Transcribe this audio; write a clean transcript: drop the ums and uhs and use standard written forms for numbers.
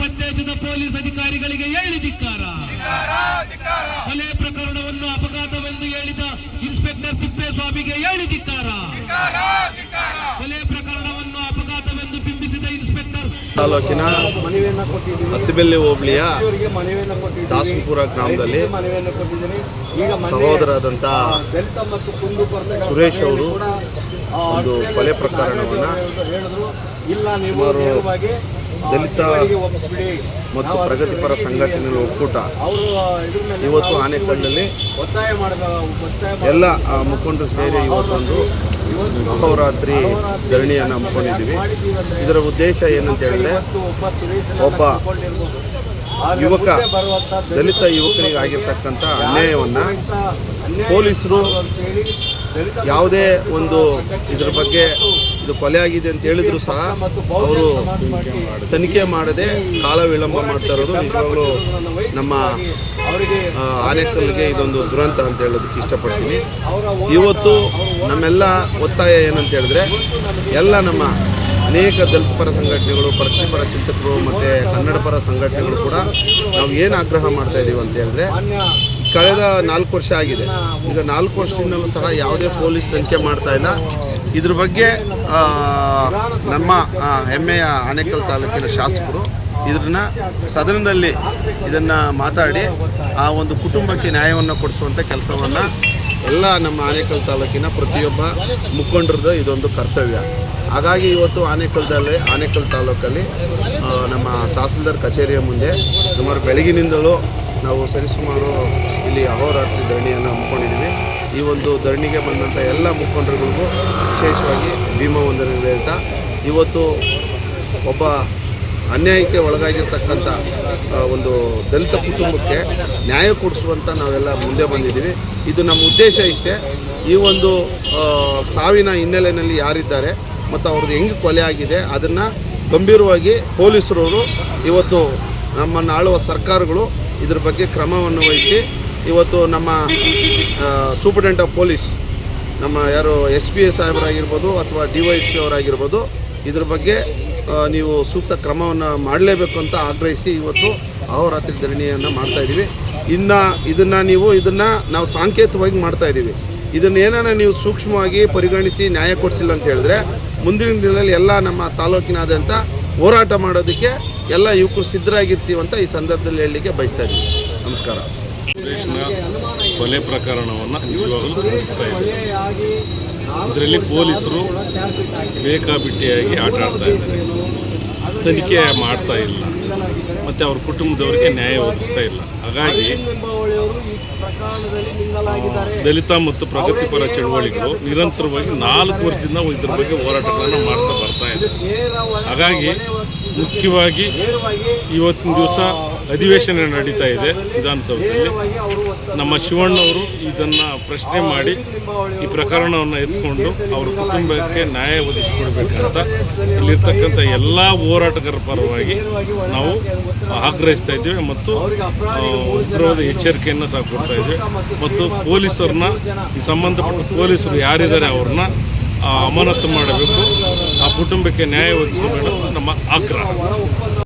ಪತ್ತೆಹಚ್ಚಿದ police ಅಧಿಕಾರಿಗಳಿಗೆ ಹೇಳಿ ಧಿಕ್ಕಾರ. ಕೊಲೆ ಪ್ರಕರಣವನ್ನು ಅಪಘಾತವೆಂದು ಹೇಳಿದ ಇನ್ಸ್ಪೆಕ್ಟರ್ ತಿಪ್ಪೇಸ್ವಾಮಿಗೆ ಹೇಳಿ ಧಿಕ್ಕಾರ. ಕೊಲೆ ಪ್ರಕರಣವನ್ನು ಅಪಘಾತವೆಂದು ಬಿಂಬಿಸಿದ ಇನ್ಸ್ಪೆಕ್ಟರ್ ತಾಲೂಕಿನ ಹತ್ತಿಬೆಲ್ಲಿ ಹೋಬಳಿಯ ದಾಸನಪುರ ಗ್ರಾಮದಲ್ಲಿ ಸಹೋದರರಾದಂಥ ಸುರೇಶ್ ಅವರು ಒಂದು ಕೊಲೆ ಪ್ರಕರಣವನ್ನು ಸುಮಾರು ದಲಿತ ಮತ್ತು ಪ್ರಗತಿಪರ ಸಂಘಟನೆಗಳ ಒಕ್ಕೂಟ ಇವತ್ತು ಆನೇಕಲ್ನಲ್ಲಿ ಎಲ್ಲ ಮುಖಂಡರು ಸೇರಿ ಇವತ್ತೊಂದು ಅಹೋರಾತ್ರಿ ಧರಣಿಯನ್ನು ಹಮ್ಮಿಕೊಂಡಿದ್ದೀವಿ. ಇದರ ಉದ್ದೇಶ ಏನಂತ ಹೇಳಿದ್ರೆ, ಒಬ್ಬ ಯುವಕ ದಲಿತ ಯುವಕನಿಗೆ ಆಗಿರ್ತಕ್ಕಂಥ ಅನ್ಯಾಯವನ್ನು ಪೊಲೀಸರು ಯಾವುದೇ ಒಂದು ಇದರ ಬಗ್ಗೆ ಇದು ಕೊಲೆ ಆಗಿದೆ ಅಂತ ಹೇಳಿದ್ರು ಸಹ ಅವರು ತನಿಖೆ ಮಾಡದೆ ಕಾಲ ವಿಳಂಬ ಮಾಡ್ತಾ ಇರೋದು ನಿಜವಾಗ್ಲೂ ನಮ್ಮ ಆನೇಕಲ್ಗೆ ಇದೊಂದು ದುರಂತ ಅಂತ ಹೇಳೋದಕ್ಕೆ ಇಷ್ಟಪಡ್ತೀನಿ. ಇವತ್ತು ನಮ್ಮೆಲ್ಲ ಒತ್ತಾಯ ಏನಂತ ಹೇಳಿದ್ರೆ, ಎಲ್ಲ ನಮ್ಮ ಅನೇಕ ದಲಿತ ಪರ ಸಂಘಟನೆಗಳು, ಪ್ರಗತಿಪರ ಚಿಂತಕರು ಮತ್ತು ಕನ್ನಡ ಪರ ಸಂಘಟನೆಗಳು ಕೂಡ ನಾವು ಏನು ಆಗ್ರಹ ಮಾಡ್ತಾ ಇದ್ದೀವಿ ಅಂತ ಹೇಳಿದ್ರೆ, ಕಳೆದ 4 ವರ್ಷ ಆಗಿದೆ. ಈಗ 4 ವರ್ಷದಿಂದಲೂ ಸಹ ಯಾವುದೇ ಪೊಲೀಸ್ ತನಿಖೆ ಮಾಡ್ತಾ ಇಲ್ಲ. ಇದ್ರ ಬಗ್ಗೆ ನಮ್ಮ ಹೆಮ್ಮೆಯ ಆನೇಕಲ್ ತಾಲೂಕಿನ ಶಾಸಕರು ಇದನ್ನು ಸದನದಲ್ಲಿ ಇದನ್ನು ಮಾತಾಡಿ ಆ ಒಂದು ಕುಟುಂಬಕ್ಕೆ ನ್ಯಾಯವನ್ನು ಕೊಡಿಸುವಂಥ ಕೆಲಸವನ್ನು ಎಲ್ಲ ನಮ್ಮ ಆನೇಕಲ್ ತಾಲೂಕಿನ ಪ್ರತಿಯೊಬ್ಬ ಮುಖಂಡರದ್ದು ಇದೊಂದು ಕರ್ತವ್ಯ. ಹಾಗಾಗಿ ಇವತ್ತು ಆನೇಕಲ್ ತಾಲೂಕಲ್ಲಿ ನಮ್ಮ ತಹಸೀಲ್ದಾರ್ ಕಚೇರಿಯ ಮುಂದೆ ಸುಮಾರು ಬೆಳಗಿನಿಂದಲೂ ನಾವು ಸರಿಸುಮಾರು ಇಲ್ಲಿ ಅಹೋರಾತ್ರಿ ಧರಣಿಯನ್ನು ಹಮ್ಮಿಕೊಂಡಿದ್ದೀವಿ. ಈ ಒಂದು ಧರಣಿಗೆ ಬಂದಂಥ ಎಲ್ಲ ಮುಖಂಡರುಗಳಿಗೂ ವಿಶೇಷವಾಗಿ ಭೀಮವಂದನೆ ಹೇಳ್ತಾ, ಇವತ್ತು ಒಬ್ಬ ಅನ್ಯಾಯಕ್ಕೆ ಒಳಗಾಗಿರ್ತಕ್ಕಂಥ ಒಂದು ದಲಿತ ಕುಟುಂಬಕ್ಕೆ ನ್ಯಾಯ ಕೊಡಿಸುವಂಥ ನಾವೆಲ್ಲ ಮುಂದೆ ಬಂದಿದ್ದೀವಿ. ಇದು ನಮ್ಮ ಉದ್ದೇಶ ಇಷ್ಟೇ. ಈ ಒಂದು ಸಾವಿನ ಹಿನ್ನೆಲೆಯಲ್ಲಿ ಯಾರಿದ್ದಾರೆ ಮತ್ತು ಅವ್ರದ್ದು ಹೆಂಗೆ ಕೊಲೆ ಆಗಿದೆ ಅದನ್ನು ಗಂಭೀರವಾಗಿ ಪೊಲೀಸರವರು ಇವತ್ತು ನಮ್ಮನ್ನು ಆಳುವ ಸರ್ಕಾರಗಳು ಇದ್ರ ಬಗ್ಗೆ ಕ್ರಮವನ್ನು ವಹಿಸಿ ಇವತ್ತು ನಮ್ಮ ಸೂಪರಿಂಟೆಂಡೆಂಟ್ ಆಫ್ ಪೊಲೀಸ್ ನಮ್ಮ ಯಾರು SP ಸಾಹೇಬರಾಗಿರ್ಬೋದು ಅಥವಾ DYSP ಅವರಾಗಿರ್ಬೋದು ಇದ್ರ ಬಗ್ಗೆ ನೀವು ಸೂಕ್ತ ಕ್ರಮವನ್ನು ಮಾಡಲೇಬೇಕು ಅಂತ ಆಗ್ರಹಿಸಿ ಇವತ್ತು ಅಹೋರಾತ್ರಿ ಧರಣಿಯನ್ನು ಮಾಡ್ತಾಯಿದ್ದೀವಿ. ಇದನ್ನು ನಾವು ಸಾಂಕೇತಿಕವಾಗಿ ಮಾಡ್ತಾಯಿದ್ದೀವಿ. ಇದನ್ನೇನ ನೀವು ಸೂಕ್ಷ್ಮವಾಗಿ ಪರಿಗಣಿಸಿ ನ್ಯಾಯ ಕೊಡಿಸಿಲ್ಲ ಅಂತ ಹೇಳಿದ್ರೆ ಮುಂದಿನ ದಿನದಲ್ಲಿ ಎಲ್ಲ ನಮ್ಮ ತಾಲೂಕಿನಾದ್ಯಂತ ಹೋರಾಟ ಮಾಡೋದಕ್ಕೆ ಎಲ್ಲ ಯುವಕರು ಸಿದ್ಧರಾಗಿರ್ತೀವಿ ಅಂತ ಈ ಸಂದರ್ಭದಲ್ಲಿ ಹೇಳಲಿಕ್ಕೆ ಬಯಸ್ತಾ ಇದ್ದೀವಿ. ನಮಸ್ಕಾರ. ಸುರೇಶ್ನ ಕೊಲೆ ಪ್ರಕರಣವನ್ನು ನಿಜವಾಗಲೂ ಖಂಡಿಸ್ತಾ ಇದ್ದಾರೆ. ಇದರಲ್ಲಿ ಪೊಲೀಸರು ಬೇಕಾಬಿಟ್ಟಿಯಾಗಿ ಆಟ ಆಡ್ತಾ ಇದ್ದಾರೆ, ತನಿಖೆ ಮಾಡ್ತಾ ಇಲ್ಲ ಮತ್ತು ಅವ್ರ ಕುಟುಂಬದವರಿಗೆ ನ್ಯಾಯ ಒದಗಿಸ್ತಾ ಇಲ್ಲ. ಹಾಗಾಗಿ ದಲಿತ ಮತ್ತು ಪ್ರಗತಿಪರ ಚಳವಳಿಗಳು ನಿರಂತರವಾಗಿ 4 ವರ್ಷದಿಂದ ಇದ್ರ ಬಗ್ಗೆ ಹೋರಾಟಗಳನ್ನು ಮಾಡ್ತಾ ಬರ್ತಾ ಇದೆ. ಹಾಗಾಗಿ ಮುಖ್ಯವಾಗಿ ಇವತ್ತಿನ ದಿವಸ ಅಧಿವೇಶನ ನಡೀತಾ ಇದೆ ವಿಧಾನಸೌಧದಲ್ಲಿ. ನಮ್ಮ ಶಿವಣ್ಣವರು ಇದನ್ನು ಪ್ರಶ್ನೆ ಮಾಡಿ ಈ ಪ್ರಕರಣವನ್ನು ಎತ್ಕೊಂಡು ಅವ್ರ ಕುಟುಂಬಕ್ಕೆ ನ್ಯಾಯ ಒದಗಿಸಿಕೊಡ್ಬೇಕಂತ ಇಲ್ಲಿರ್ತಕ್ಕಂಥ ಎಲ್ಲ ಹೋರಾಟಗಾರರ ಪರವಾಗಿ ನಾವು ಆಗ್ರಹಿಸ್ತಾ ಇದ್ದೇವೆ ಮತ್ತು ಉಗ್ರವಾದ ಎಚ್ಚರಿಕೆಯನ್ನು ಸಹ ಕೊಡ್ತಾ ಇದ್ದೇವೆ. ಮತ್ತು ಪೊಲೀಸರನ್ನ, ಈ ಸಂಬಂಧಪಟ್ಟ ಪೊಲೀಸರು ಯಾರಿದ್ದಾರೆ ಅವ್ರನ್ನ ಅಮಾನತು ಮಾಡಬೇಕು, ಆ ಕುಟುಂಬಕ್ಕೆ ನ್ಯಾಯ ಒದಗಿಸಬೇಕು ನಮ್ಮ ಆಗ್ರಹ.